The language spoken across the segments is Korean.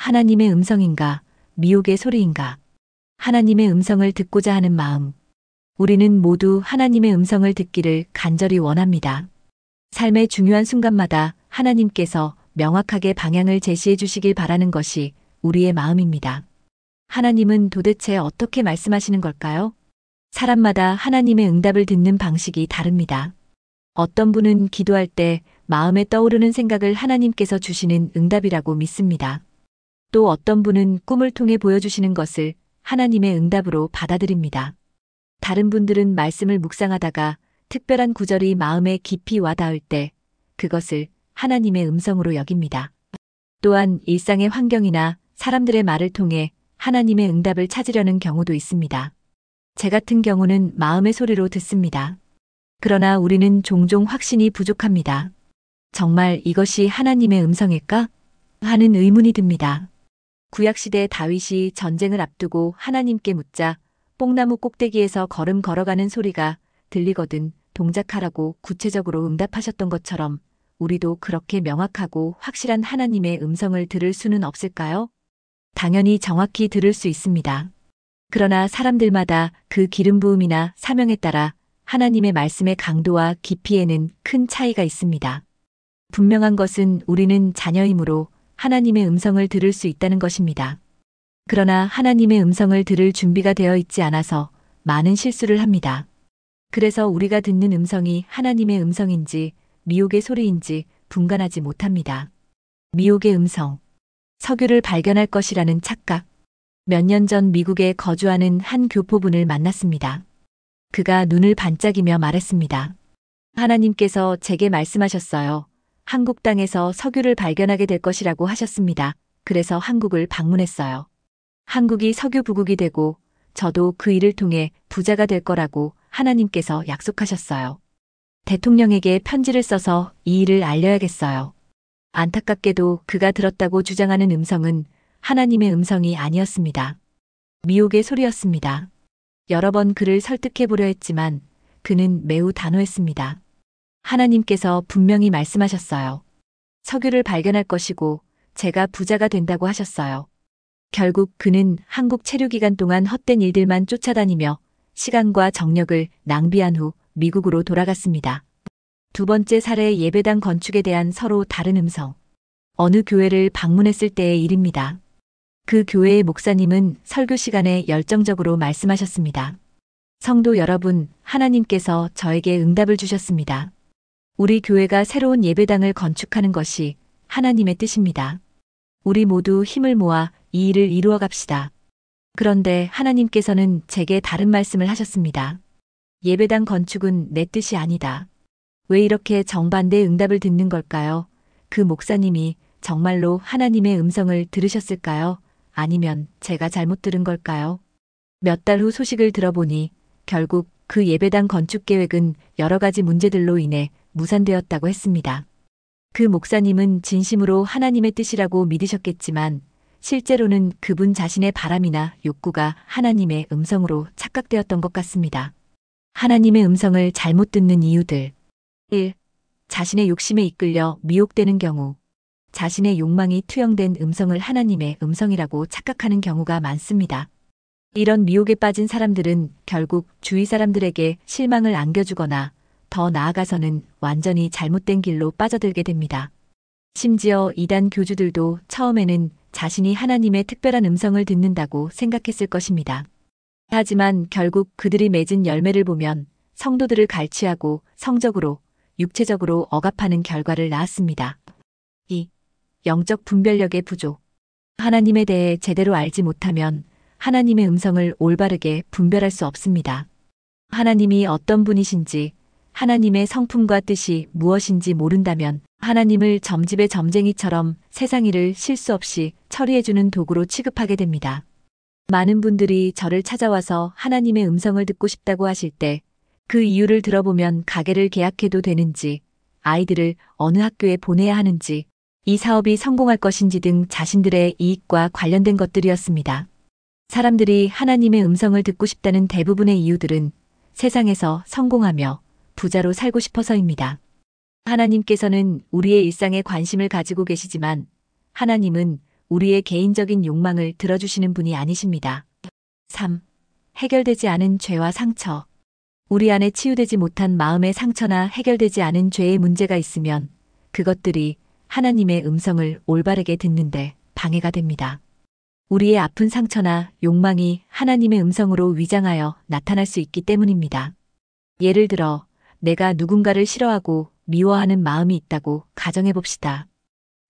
하나님의 음성인가, 미혹의 소리인가? 하나님의 음성을 듣고자 하는 마음. 우리는 모두 하나님의 음성을 듣기를 간절히 원합니다. 삶의 중요한 순간마다 하나님께서 명확하게 방향을 제시해 주시길 바라는 것이 우리의 마음입니다. 하나님은 도대체 어떻게 말씀하시는 걸까요? 사람마다 하나님의 응답을 듣는 방식이 다릅니다. 어떤 분은 기도할 때 마음에 떠오르는 생각을 하나님께서 주시는 응답이라고 믿습니다. 또 어떤 분은 꿈을 통해 보여주시는 것을 하나님의 응답으로 받아들입니다. 다른 분들은 말씀을 묵상하다가 특별한 구절이 마음에 깊이 와닿을 때 그것을 하나님의 음성으로 여깁니다. 또한 일상의 환경이나 사람들의 말을 통해 하나님의 응답을 찾으려는 경우도 있습니다. 제 같은 경우는 마음의 소리로 듣습니다. 그러나 우리는 종종 확신이 부족합니다. 정말 이것이 하나님의 음성일까? 하는 의문이 듭니다. 구약시대 다윗이 전쟁을 앞두고 하나님께 묻자 뽕나무 꼭대기에서 걸음 걸어가는 소리가 들리거든 동작하라고 구체적으로 응답하셨던 것처럼 우리도 그렇게 명확하고 확실한 하나님의 음성을 들을 수는 없을까요? 당연히 정확히 들을 수 있습니다. 그러나 사람들마다 그 기름 부음이나 사명에 따라 하나님의 말씀의 강도와 깊이에는 큰 차이가 있습니다. 분명한 것은 우리는 자녀이므로 하나님의 음성을 들을 수 있다는 것입니다. 그러나 하나님의 음성을 들을 준비가 되어 있지 않아서 많은 실수를 합니다. 그래서 우리가 듣는 음성이 하나님의 음성인지 미혹의 소리인지 분간하지 못합니다. 미혹의 음성. 석유를 발견할 것이라는 착각. 몇 년 전 미국에 거주하는 한 교포분을 만났습니다. 그가 눈을 반짝이며 말했습니다. 하나님께서 제게 말씀하셨어요. 한국 땅에서 석유를 발견하게 될 것이라고 하셨습니다. 그래서 한국을 방문했어요. 한국이 석유 부국이 되고 저도 그 일을 통해 부자가 될 거라고 하나님께서 약속하셨어요. 대통령에게 편지를 써서 이 일을 알려야겠어요. 안타깝게도 그가 들었다고 주장하는 음성은 하나님의 음성이 아니었습니다. 미혹의 소리였습니다. 여러 번 그를 설득해 보려 했지만 그는 매우 단호했습니다. 하나님께서 분명히 말씀하셨어요. 석유를 발견할 것이고 제가 부자가 된다고 하셨어요. 결국 그는 한국 체류 기간 동안 헛된 일들만 쫓아다니며 시간과 정력을 낭비한 후 미국으로 돌아갔습니다. 두 번째 사례 예배당 건축에 대한 서로 다른 음성. 어느 교회를 방문했을 때의 일입니다. 그 교회의 목사님은 설교 시간에 열정적으로 말씀하셨습니다. 성도 여러분, 하나님께서 저에게 응답을 주셨습니다. 우리 교회가 새로운 예배당을 건축하는 것이 하나님의 뜻입니다. 우리 모두 힘을 모아 이 일을 이루어 갑시다. 그런데 하나님께서는 제게 다른 말씀을 하셨습니다. 예배당 건축은 내 뜻이 아니다. 왜 이렇게 정반대의 응답을 듣는 걸까요? 그 목사님이 정말로 하나님의 음성을 들으셨을까요? 아니면 제가 잘못 들은 걸까요? 몇 달 후 소식을 들어보니 결국 그 예배당 건축 계획은 여러 가지 문제들로 인해 무산되었다고 했습니다. 그 목사님은 진심으로 하나님의 뜻이라고 믿으셨겠지만 실제로는 그분 자신의 바람이나 욕구가 하나님의 음성으로 착각되었던 것 같습니다. 하나님의 음성을 잘못 듣는 이유들. 1. 자신의 욕심에 이끌려 미혹되는 경우. 자신의 욕망이 투영된 음성을 하나님의 음성이라고 착각하는 경우가 많습니다. 이런 미혹에 빠진 사람들은 결국 주위 사람들에게 실망을 안겨주거나 더 나아가서는 완전히 잘못된 길로 빠져들게 됩니다. 심지어 이단 교주들도 처음에는 자신이 하나님의 특별한 음성을 듣는다고 생각했을 것입니다. 하지만 결국 그들이 맺은 열매를 보면 성도들을 갈취하고 성적으로, 육체적으로 억압하는 결과를 낳았습니다. 2. 영적 분별력의 부족. 하나님에 대해 제대로 알지 못하면 하나님의 음성을 올바르게 분별할 수 없습니다. 하나님이 어떤 분이신지, 하나님의 성품과 뜻이 무엇인지 모른다면 하나님을 점집의 점쟁이처럼 세상 일을 실수 없이 처리해주는 도구로 취급하게 됩니다. 많은 분들이 저를 찾아와서 하나님의 음성을 듣고 싶다고 하실 때 그 이유를 들어보면 가게를 계약해도 되는지, 아이들을 어느 학교에 보내야 하는지, 이 사업이 성공할 것인지 등 자신들의 이익과 관련된 것들이었습니다. 사람들이 하나님의 음성을 듣고 싶다는 대부분의 이유들은 세상에서 성공하며 부자로 살고 싶어서입니다. 하나님께서는 우리의 일상에 관심을 가지고 계시지만 하나님은 우리의 개인적인 욕망을 들어주시는 분이 아니십니다. 3. 해결되지 않은 죄와 상처. 우리 안에 치유되지 못한 마음의 상처나 해결되지 않은 죄의 문제가 있으면 그것들이 하나님의 음성을 올바르게 듣는데 방해가 됩니다. 우리의 아픈 상처나 욕망이 하나님의 음성으로 위장하여 나타날 수 있기 때문입니다. 예를 들어 내가 누군가를 싫어하고 미워하는 마음이 있다고 가정해 봅시다.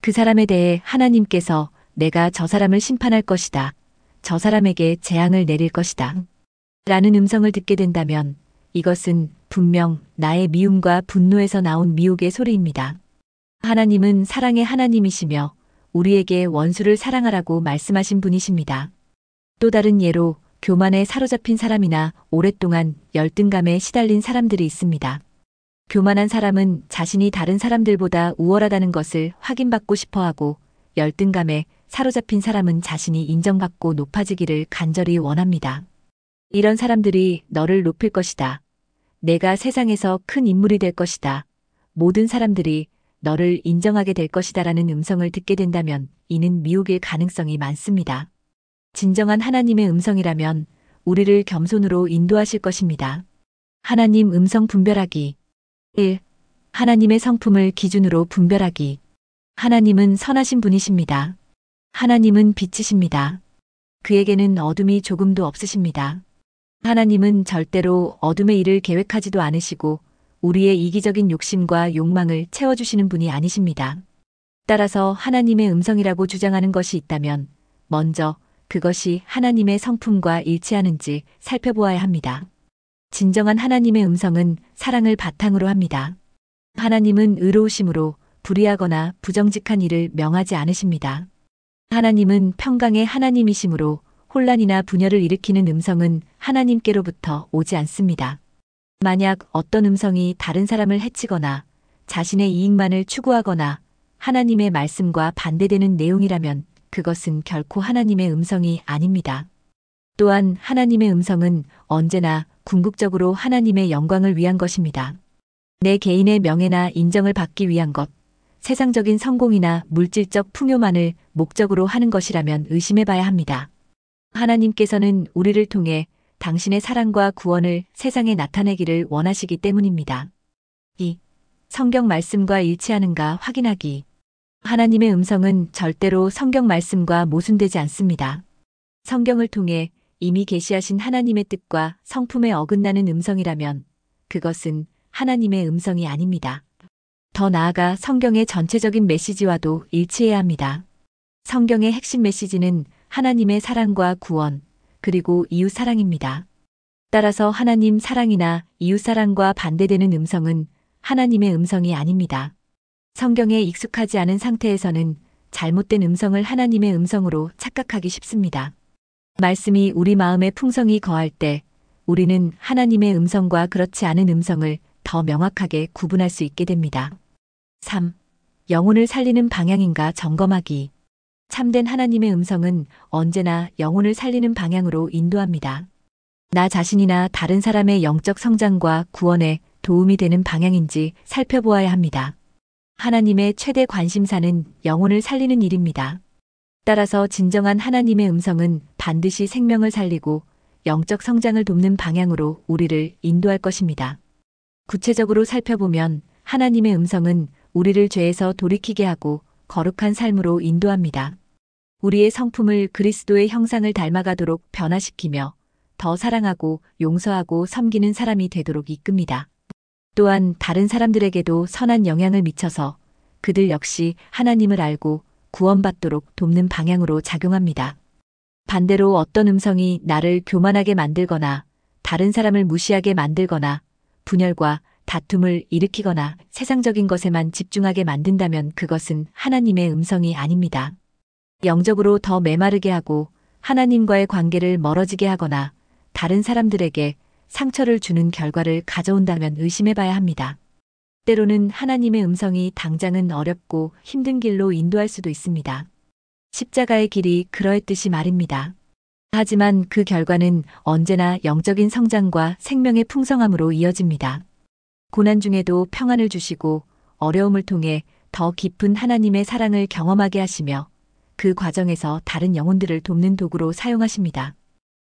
그 사람에 대해 하나님께서 내가 저 사람을 심판할 것이다. 저 사람에게 재앙을 내릴 것이다. 라는 음성을 듣게 된다면 이것은 분명 나의 미움과 분노에서 나온 미혹의 소리입니다. 하나님은 사랑의 하나님이시며 우리에게 원수를 사랑하라고 말씀하신 분이십니다. 또 다른 예로 교만에 사로잡힌 사람이나 오랫동안 열등감에 시달린 사람들이 있습니다. 교만한 사람은 자신이 다른 사람들보다 우월하다는 것을 확인받고 싶어하고 열등감에 사로잡힌 사람은 자신이 인정받고 높아지기를 간절히 원합니다. 이런 사람들이 너를 높일 것이다. 내가 세상에서 큰 인물이 될 것이다. 모든 사람들이 너를 인정하게 될 것이다 라는 음성을 듣게 된다면 이는 미혹일 가능성이 많습니다. 진정한 하나님의 음성이라면 우리를 겸손으로 인도하실 것입니다. 하나님 음성 분별하기. 1. 하나님의 성품을 기준으로 분별하기. 하나님은 선하신 분이십니다. 하나님은 빛이십니다. 그에게는 어둠이 조금도 없으십니다. 하나님은 절대로 어둠의 일을 계획하지도 않으시고 우리의 이기적인 욕심과 욕망을 채워주시는 분이 아니십니다. 따라서 하나님의 음성이라고 주장하는 것이 있다면 먼저 그것이 하나님의 성품과 일치하는지 살펴보아야 합니다. 진정한 하나님의 음성은 사랑을 바탕으로 합니다. 하나님은 의로우심으로 불의하거나 부정직한 일을 명하지 않으십니다. 하나님은 평강의 하나님이시므로 혼란이나 분열을 일으키는 음성은 하나님께로부터 오지 않습니다. 만약 어떤 음성이 다른 사람을 해치거나 자신의 이익만을 추구하거나 하나님의 말씀과 반대되는 내용이라면 그것은 결코 하나님의 음성이 아닙니다. 또한 하나님의 음성은 언제나 궁극적으로 하나님의 영광을 위한 것입니다. 내 개인의 명예나 인정을 받기 위한 것, 세상적인 성공이나 물질적 풍요만을 목적으로 하는 것이라면 의심해 봐야 합니다. 하나님께서는 우리를 통해 당신의 사랑과 구원을 세상에 나타내기를 원하시기 때문입니다. 2. 성경 말씀과 일치하는가 확인하기. 하나님의 음성은 절대로 성경 말씀과 모순되지 않습니다. 성경을 통해 이미 계시하신 하나님의 뜻과 성품에 어긋나는 음성이라면 그것은 하나님의 음성이 아닙니다. 더 나아가 성경의 전체적인 메시지와도 일치해야 합니다. 성경의 핵심 메시지는 하나님의 사랑과 구원, 그리고 이웃 사랑입니다. 따라서 하나님 사랑이나 이웃 사랑과 반대되는 음성은 하나님의 음성이 아닙니다. 성경에 익숙하지 않은 상태에서는 잘못된 음성을 하나님의 음성으로 착각하기 쉽습니다. 말씀이 우리 마음에 풍성히 거할 때 우리는 하나님의 음성과 그렇지 않은 음성을 더 명확하게 구분할 수 있게 됩니다. 3. 영혼을 살리는 방향인가 점검하기. 참된 하나님의 음성은 언제나 영혼을 살리는 방향으로 인도합니다. 나 자신이나 다른 사람의 영적 성장과 구원에 도움이 되는 방향인지 살펴보아야 합니다. 하나님의 최대 관심사는 영혼을 살리는 일입니다. 따라서 진정한 하나님의 음성은 반드시 생명을 살리고 영적 성장을 돕는 방향으로 우리를 인도할 것입니다. 구체적으로 살펴보면 하나님의 음성은 우리를 죄에서 돌이키게 하고 거룩한 삶으로 인도합니다. 우리의 성품을 그리스도의 형상을 닮아가도록 변화시키며 더 사랑하고 용서하고 섬기는 사람이 되도록 이끕니다. 또한 다른 사람들에게도 선한 영향을 미쳐서 그들 역시 하나님을 알고 구원받도록 돕는 방향으로 작용합니다. 반대로 어떤 음성이 나를 교만하게 만들거나 다른 사람을 무시하게 만들거나 분열과 다툼을 일으키거나 세상적인 것에만 집중하게 만든다면 그것은 하나님의 음성이 아닙니다. 영적으로 더 메마르게 하고 하나님과의 관계를 멀어지게 하거나 다른 사람들에게 상처를 주는 결과를 가져온다면 의심해 봐야 합니다. 때로는 하나님의 음성이 당장은 어렵고 힘든 길로 인도할 수도 있습니다. 십자가의 길이 그러했듯이 말입니다. 하지만 그 결과는 언제나 영적인 성장과 생명의 풍성함으로 이어집니다. 고난 중에도 평안을 주시고 어려움을 통해 더 깊은 하나님의 사랑을 경험하게 하시며 그 과정에서 다른 영혼들을 돕는 도구로 사용하십니다.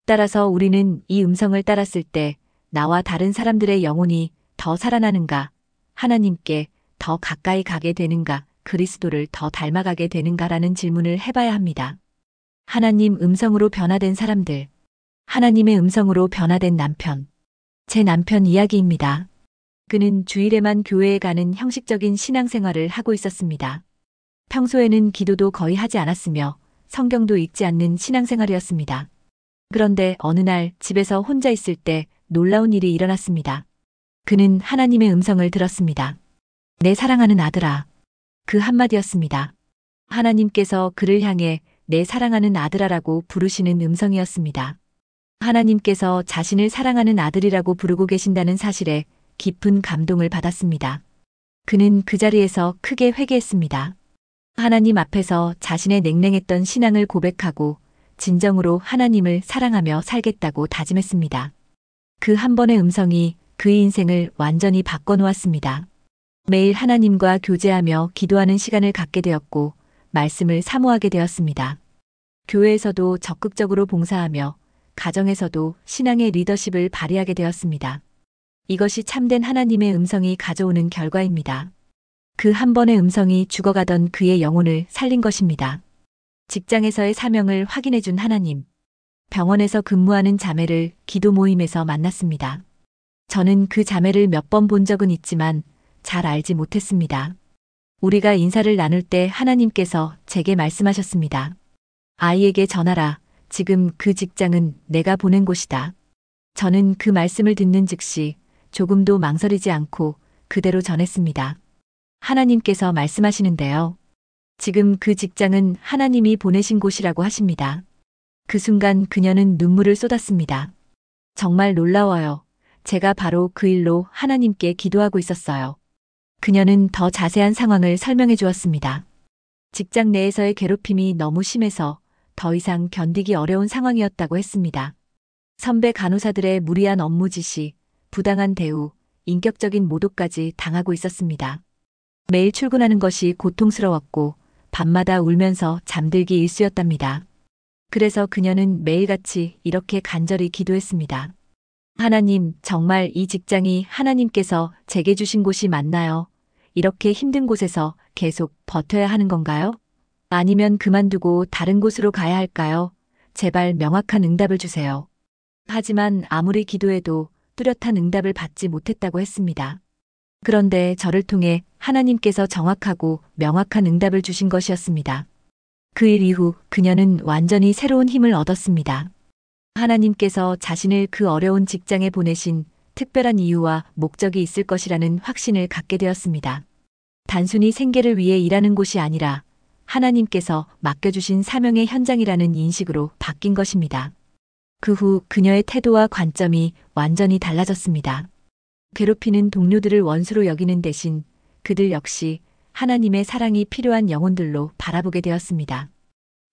따라서 우리는 이 음성을 따랐을 때 나와 다른 사람들의 영혼이 더 살아나는가, 하나님께 더 가까이 가게 되는가, 그리스도를 더 닮아가게 되는가라는 질문을 해봐야 합니다. 하나님 음성으로 변화된 사람들, 하나님의 음성으로 변화된 남편. 제 남편 이야기입니다. 그는 주일에만 교회에 가는 형식적인 신앙생활을 하고 있었습니다. 평소에는 기도도 거의 하지 않았으며 성경도 읽지 않는 신앙생활이었습니다. 그런데 어느 날 집에서 혼자 있을 때 놀라운 일이 일어났습니다. 그는 하나님의 음성을 들었습니다. 내 사랑하는 아들아. 그 한마디였습니다. 하나님께서 그를 향해 내 사랑하는 아들아라고 부르시는 음성이었습니다. 하나님께서 자신을 사랑하는 아들이라고 부르고 계신다는 사실에 깊은 감동을 받았습니다. 그는 그 자리에서 크게 회개했습니다. 하나님 앞에서 자신의 냉랭했던 신앙을 고백하고 진정으로 하나님을 사랑하며 살겠다고 다짐했습니다. 그 한 번의 음성이 그의 인생을 완전히 바꿔놓았습니다. 매일 하나님과 교제하며 기도하는 시간을 갖게 되었고 말씀을 사모하게 되었습니다. 교회에서도 적극적으로 봉사하며 가정에서도 신앙의 리더십을 발휘하게 되었습니다. 이것이 참된 하나님의 음성이 가져오는 결과입니다. 그 한 번의 음성이 죽어가던 그의 영혼을 살린 것입니다. 직장에서의 사명을 확인해 준 하나님. 병원에서 근무하는 자매를 기도 모임에서 만났습니다. 저는 그 자매를 몇 번 본 적은 있지만 잘 알지 못했습니다. 우리가 인사를 나눌 때 하나님께서 제게 말씀하셨습니다. 아이에게 전하라. 지금 그 직장은 내가 보낸 곳이다. 저는 그 말씀을 듣는 즉시 조금도 망설이지 않고 그대로 전했습니다. 하나님께서 말씀하시는데요. 지금 그 직장은 하나님이 보내신 곳이라고 하십니다. 그 순간 그녀는 눈물을 쏟았습니다. 정말 놀라워요. 제가 바로 그 일로 하나님께 기도하고 있었어요. 그녀는 더 자세한 상황을 설명해 주었습니다. 직장 내에서의 괴롭힘이 너무 심해서 더 이상 견디기 어려운 상황이었다고 했습니다. 선배 간호사들의 무리한 업무 지시, 부당한 대우, 인격적인 모독까지 당하고 있었습니다. 매일 출근하는 것이 고통스러웠고 밤마다 울면서 잠들기 일쑤였답니다. 그래서 그녀는 매일같이 이렇게 간절히 기도했습니다. 하나님, 정말 이 직장이 하나님께서 제게 주신 곳이 맞나요? 이렇게 힘든 곳에서 계속 버텨야 하는 건가요? 아니면 그만두고 다른 곳으로 가야 할까요? 제발 명확한 응답을 주세요. 하지만 아무리 기도해도 뚜렷한 응답을 받지 못했다고 했습니다. 그런데 저를 통해 하나님께서 정확하고 명확한 응답을 주신 것이었습니다. 그 일 이후 그녀는 완전히 새로운 힘을 얻었습니다. 하나님께서 자신을 그 어려운 직장에 보내신 특별한 이유와 목적이 있을 것이라는 확신을 갖게 되었습니다. 단순히 생계를 위해 일하는 곳이 아니라 하나님께서 맡겨주신 사명의 현장이라는 인식으로 바뀐 것입니다. 그 후 그녀의 태도와 관점이 완전히 달라졌습니다. 괴롭히는 동료들을 원수로 여기는 대신 그들 역시 하나님의 사랑이 필요한 영혼들로 바라보게 되었습니다.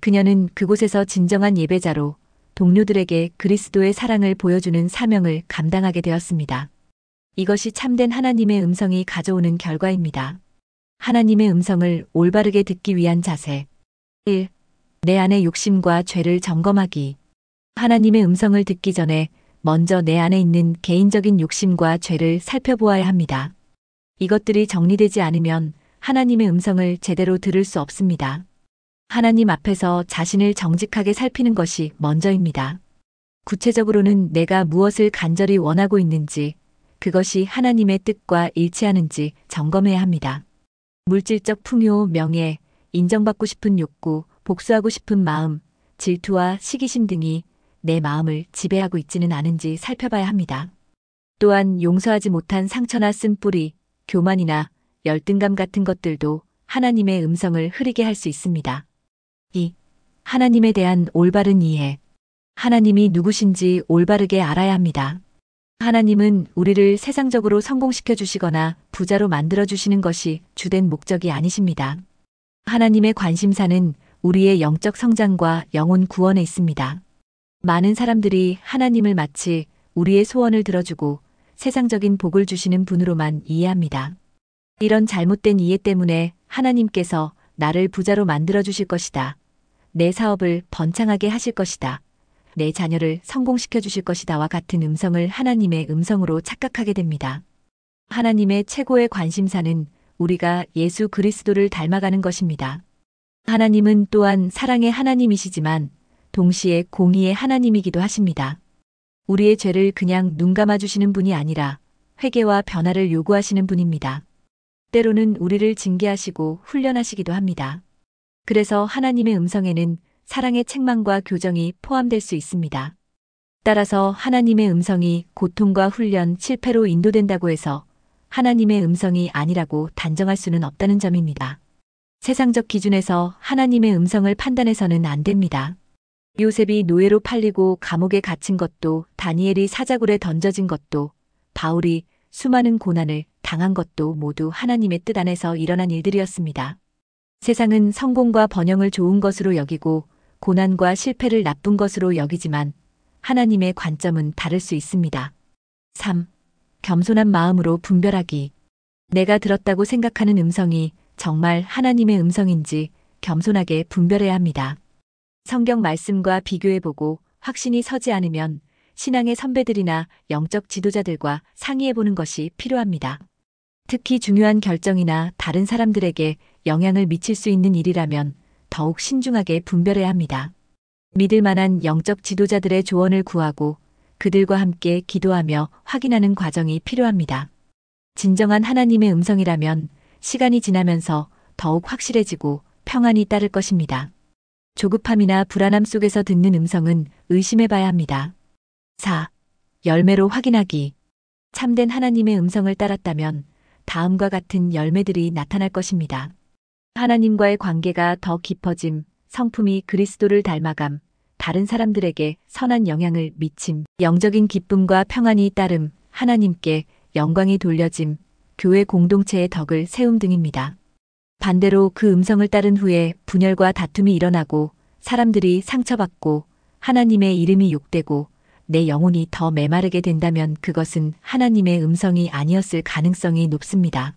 그녀는 그곳에서 진정한 예배자로 동료들에게 그리스도의 사랑을 보여주는 사명을 감당하게 되었습니다. 이것이 참된 하나님의 음성이 가져오는 결과입니다. 하나님의 음성을 올바르게 듣기 위한 자세. 1. 내 안의 욕심과 죄를 점검하기. 하나님의 음성을 듣기 전에 먼저 내 안에 있는 개인적인 욕심과 죄를 살펴보아야 합니다. 이것들이 정리되지 않으면 하나님의 음성을 제대로 들을 수 없습니다. 하나님 앞에서 자신을 정직하게 살피는 것이 먼저입니다. 구체적으로는 내가 무엇을 간절히 원하고 있는지, 그것이 하나님의 뜻과 일치하는지 점검해야 합니다. 물질적 풍요, 명예, 인정받고 싶은 욕구, 복수하고 싶은 마음, 질투와 시기심 등이 내 마음을 지배하고 있지는 않은지 살펴봐야 합니다. 또한 용서하지 못한 상처나 쓴뿌리, 교만이나 열등감 같은 것들도 하나님의 음성을 흐리게 할 수 있습니다. 2. 하나님에 대한 올바른 이해. 하나님이 누구신지 올바르게 알아야 합니다. 하나님은 우리를 세상적으로 성공시켜 주시거나 부자로 만들어 주시는 것이 주된 목적이 아니십니다. 하나님의 관심사는 우리의 영적 성장과 영혼 구원에 있습니다. 많은 사람들이 하나님을 마치 우리의 소원을 들어주고 세상적인 복을 주시는 분으로만 이해합니다. 이런 잘못된 이해 때문에 하나님께서 나를 부자로 만들어 주실 것이다. 내 사업을 번창하게 하실 것이다. 내 자녀를 성공시켜 주실 것이다와 같은 음성을 하나님의 음성으로 착각하게 됩니다. 하나님의 최고의 관심사는 우리가 예수 그리스도를 닮아가는 것입니다. 하나님은 또한 사랑의 하나님이시지만 동시에 공의의 하나님이기도 하십니다. 우리의 죄를 그냥 눈 감아주시는 분이 아니라 회개와 변화를 요구하시는 분입니다. 때로는 우리를 징계하시고 훈련하시기도 합니다. 그래서 하나님의 음성에는 사랑의 책망과 교정이 포함될 수 있습니다. 따라서 하나님의 음성이 고통과 훈련, 실패로 인도된다고 해서 하나님의 음성이 아니라고 단정할 수는 없다는 점입니다. 세상적 기준에서 하나님의 음성을 판단해서는 안 됩니다. 요셉이 노예로 팔리고 감옥에 갇힌 것도, 다니엘이 사자굴에 던져진 것도, 바울이 수많은 고난을 당한 것도 모두 하나님의 뜻 안에서 일어난 일들이었습니다. 세상은 성공과 번영을 좋은 것으로 여기고 고난과 실패를 나쁜 것으로 여기지만 하나님의 관점은 다를 수 있습니다. 3. 겸손한 마음으로 분별하기. 내가 들었다고 생각하는 음성이 정말 하나님의 음성인지 겸손하게 분별해야 합니다. 성경 말씀과 비교해보고 확신이 서지 않으면 신앙의 선배들이나 영적 지도자들과 상의해보는 것이 필요합니다. 특히 중요한 결정이나 다른 사람들에게 영향을 미칠 수 있는 일이라면 더욱 신중하게 분별해야 합니다. 믿을 만한 영적 지도자들의 조언을 구하고 그들과 함께 기도하며 확인하는 과정이 필요합니다. 진정한 하나님의 음성이라면 시간이 지나면서 더욱 확실해지고 평안이 따를 것입니다. 조급함이나 불안함 속에서 듣는 음성은 의심해봐야 합니다. 4. 열매로 확인하기. 참된 하나님의 음성을 따랐다면 다음과 같은 열매들이 나타날 것입니다. 하나님과의 관계가 더 깊어짐, 성품이 그리스도를 닮아감, 다른 사람들에게 선한 영향을 미침, 영적인 기쁨과 평안이 따름, 하나님께 영광이 돌려짐, 교회 공동체의 덕을 세움 등입니다. 반대로 그 음성을 따른 후에 분열과 다툼이 일어나고 사람들이 상처받고 하나님의 이름이 욕되고 내 영혼이 더 메마르게 된다면 그것은 하나님의 음성이 아니었을 가능성이 높습니다.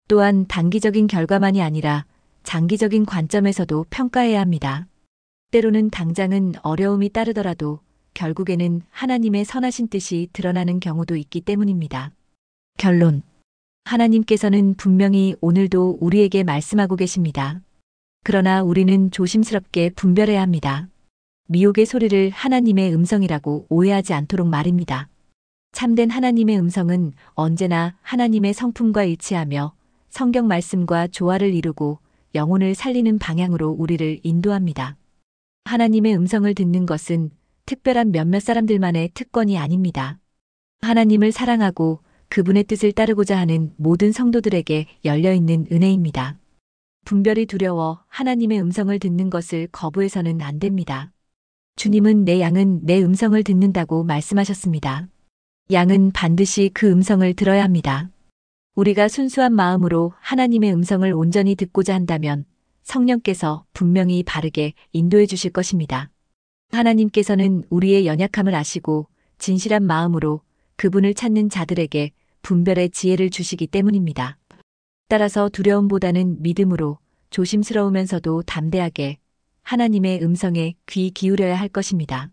또한 단기적인 결과만이 아니라 장기적인 관점에서도 평가해야 합니다. 때로는 당장은 어려움이 따르더라도 결국에는 하나님의 선하신 뜻이 드러나는 경우도 있기 때문입니다. 결론. 하나님께서는 분명히 오늘도 우리에게 말씀하고 계십니다. 그러나 우리는 조심스럽게 분별해야 합니다. 미혹의 소리를 하나님의 음성이라고 오해하지 않도록 말입니다. 참된 하나님의 음성은 언제나 하나님의 성품과 일치하며 성경 말씀과 조화를 이루고 영혼을 살리는 방향으로 우리를 인도합니다. 하나님의 음성을 듣는 것은 특별한 몇몇 사람들만의 특권이 아닙니다. 하나님을 사랑하고 그분의 뜻을 따르고자 하는 모든 성도들에게 열려있는 은혜입니다. 분별이 두려워 하나님의 음성을 듣는 것을 거부해서는 안 됩니다. 주님은 내 양은 내 음성을 듣는다고 말씀하셨습니다. 양은 반드시 그 음성을 들어야 합니다. 우리가 순수한 마음으로 하나님의 음성을 온전히 듣고자 한다면 성령께서 분명히 바르게 인도해 주실 것입니다. 하나님께서는 우리의 연약함을 아시고 진실한 마음으로 그분을 찾는 자들에게 분별의 지혜를 주시기 때문입니다. 따라서 두려움보다는 믿음으로 조심스러우면서도 담대하게 하나님의 음성에 귀 기울여야 할 것입니다.